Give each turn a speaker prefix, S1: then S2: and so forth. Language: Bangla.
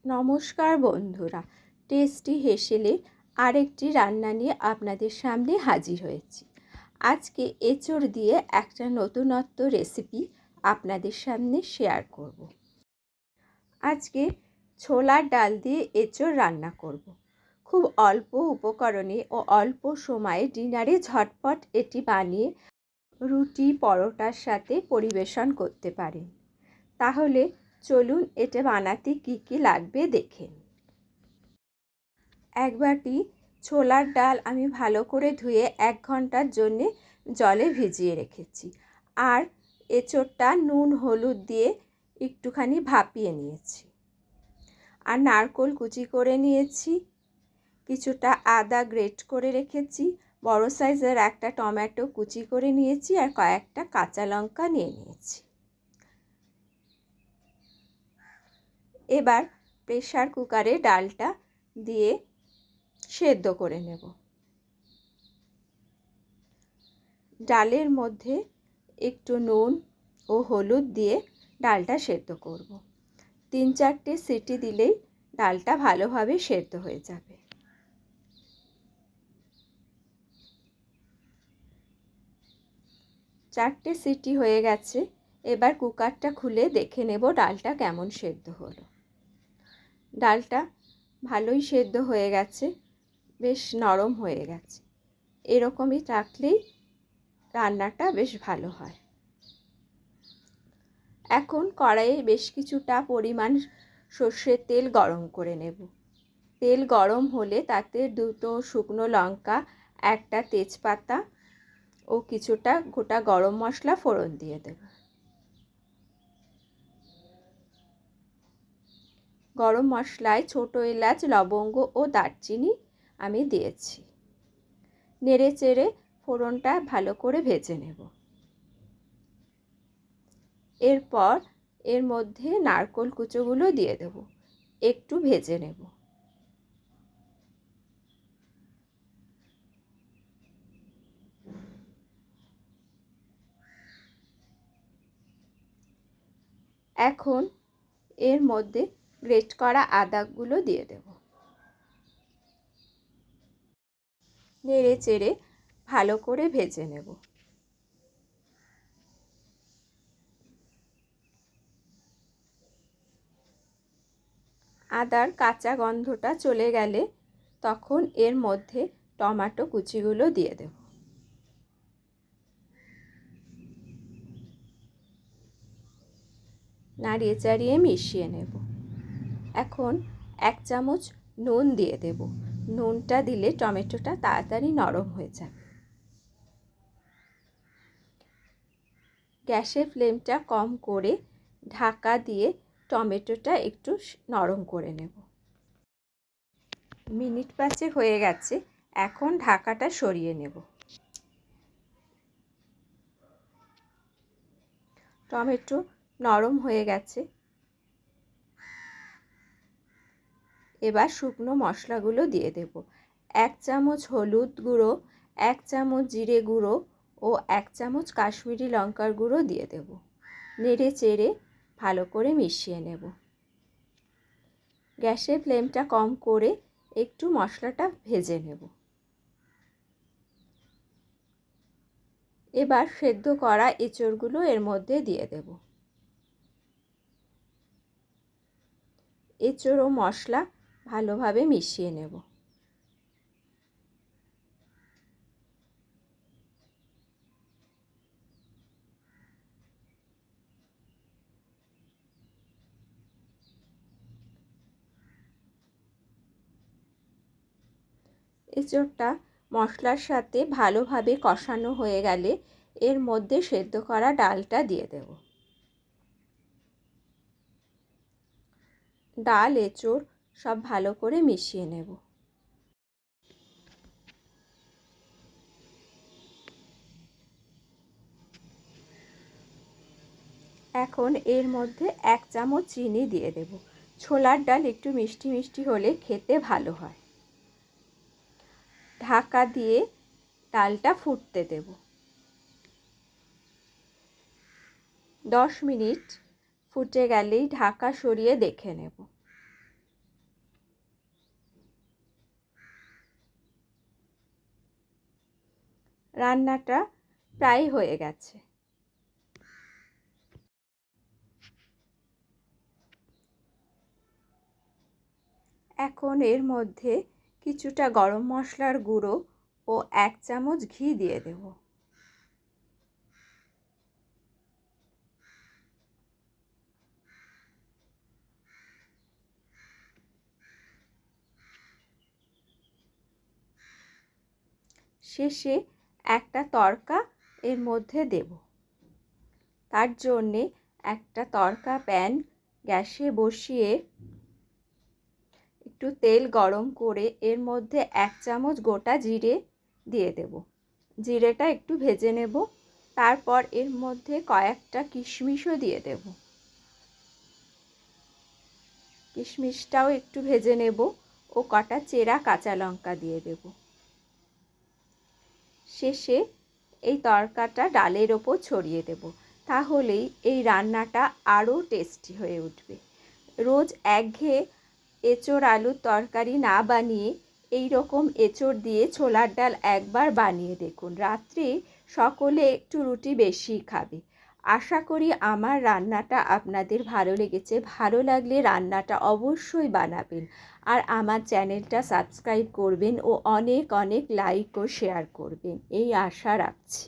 S1: নমস্কার বন্ধুরা, টেস্টি হেসেলের আরেকটি রান্না নিয়ে আপনাদের সামনে হাজির হয়েছি। আজকে এঁচোড় দিয়ে একটা নতুনত্ব রেসিপি আপনাদের সামনে শেয়ার করব। আজকে ছোলার ডাল দিয়ে এঁচোড় রান্না করব। খুব অল্প উপকরণে ও অল্প সময়ে ডিনারে ঝটপট এটি বানিয়ে রুটি পরোটার সাথে পরিবেশন করতে পারেন। তাহলে চলুন এটা বানাতে কী কী লাগবে দেখেন। এক বাটি ছোলার ডাল আমি ভালো করে ধুয়ে 1 ঘন্টার জন্যে জলে ভিজিয়ে রেখেছি। আর এঁচোড়টা নুন হলুদ দিয়ে একটুখানি ভাপিয়ে নিয়েছি। আর নারকেল কুচি করে নিয়েছি, কিছুটা আদা গ্রেট করে রেখেছি, বড় সাইজের একটা টমেটো কুচি করে নিয়েছি, আর কয়েকটা কাঁচা লঙ্কা নিয়ে নিয়েছি। এবার প্রেসার কুকারে ডালটা দিয়ে সেদ্ধ করে নেব। ডালের মধ্যে একটু নুন ও হলুদ দিয়ে ডালটা সেদ্ধ করব। 3-4টে সিটি দিলেই ডালটা ভালোভাবে সেদ্ধ হয়ে যাবে। চারটে সিটি হয়ে গেছে। এবার কুকারটা খুলে দেখে নেব ডালটা কেমন সেদ্ধ হলো। ডালটা ভালোই সেদ্ধ হয়ে গেছে, বেশ নরম হয়ে গেছে। এরকমই রাখলেই রান্নাটা বেশ ভালো হয়। এখন কড়াইয়ে বেশ কিছুটা পরিমাণ সর্ষের তেল গরম করে নেব। তেল গরম হলে তাতে 2টো শুকনো লঙ্কা, একটা তেজপাতা ও কিছুটা গোটা গরম মশলা ফোড়ন দিয়ে দেব। গরম মশলায় ছোটো এলাচ, লবঙ্গ ও দারচিনি আমি দিয়েছি। নেড়ে চেড়ে ফোড়নটা ভালো করে ভেজে নেব। এরপর এর মধ্যে নারকেল কুচোগুলো দিয়ে দেব, একটু ভেজে নেব। এখন এর মধ্যে গ্রেট করা আদাগুলো দিয়ে দেব। নেড়ে চেড়ে ভালো করে ভেজে নেব। আদার কাঁচা গন্ধটা চলে গেলে তখন এর মধ্যে টমেটো কুচিগুলো দিয়ে দেব। নাড়িয়ে চাড়িয়ে মিশিয়ে নেব। এখন 1 চামচ নুন দিয়ে দেব। নুনটা দিলে টমেটোটা তাড়াতাড়ি নরম হয়ে যাবে। গ্যাসের ফ্লেমটা কম করে ঢাকা দিয়ে টমেটোটা একটু নরম করে নেব। মিনিট 5 হয়ে গেছে। এখন ঢাকাটা সরিয়ে নেব। টমেটো নরম হয়ে গেছে। এবার শুকনো মশলাগুলো দিয়ে দেব। 1 চামচ হলুদ গুঁড়ো, 1 চামচ জিরে গুঁড়ো ও 1 চামচ কাশ্মীরি লঙ্কার গুঁড়ো দিয়ে দেব। নেড়ে চেড়ে ভালো করে মিশিয়ে নেব। গ্যাসের ফ্লেমটা কম করে একটু মশলাটা ভেজে নেব। এবার সেদ্ধ করা এঁচোড়গুলো এর মধ্যে দিয়ে দেব। এঁচোড় ও মশলা ভালোভাবে মিশিয়ে নেব। এঁচোড়টা মশলার সাথে ভালোভাবে কষানো হয়ে গেলে এর মধ্যে সেদ্ধ করা ডালটা দিয়ে দেব। ডাল এঁচোড় সব ভালো করে মিশিয়ে নেব। এখন এর মধ্যে 1 চামচ চিনি দিয়ে দেব। ছোলার ডাল একটু মিষ্টি মিষ্টি হলে খেতে ভালো হয়। ঢাকা দিয়ে ডালটা ফুটতে দেব। 10 মিনিট ফুটে গেলেই ঢাকা সরিয়ে দেখে নেব। রান্নাটা প্রায় হয়ে গেছে। এখন এর মধ্যে কিছুটা গরম মশলার গুঁড়ো ও 1 চামচ ঘি দিয়ে দেব। শেষে একটা তড়কা এর মধ্যে দেব। তার জন্যে একটা তড়কা প্যান গ্যাসে বসিয়ে একটু তেল গরম করে এর মধ্যে 1 চামচ গোটা জিরে দিয়ে দেব। জিরেটা একটু ভেজে নেব। তারপর এর মধ্যে কয়েকটা কিশমিশও দিয়ে দেব। কিশমিশটাও একটু ভেজে নেব ও কটা চেরা কাঁচা লঙ্কা দিয়ে দেব। শেষে এই তড়কাটা ডালের ওপর ছড়িয়ে দেব। তাহলেই এই রান্নাটা আরও টেস্টি হয়ে উঠবে। রোজ একঘেয়ে এঁচোড় আলুর তরকারি না বানিয়ে এই রকম এঁচোড় দিয়ে ছোলার ডাল একবার বানিয়ে দেখুন। রাত্রে সকলে একটু রুটি বেশি খাবে। আশা করি আমার রান্নাটা আপনাদের ভালো লেগেছে। ভালো লাগলে রান্নাটা অবশ্যই বানাবেন আর আমার চ্যানেলটা সাবস্ক্রাইব করবেন ও অনেক অনেক লাইক ও শেয়ার করবেন, এই আশা রাখছি।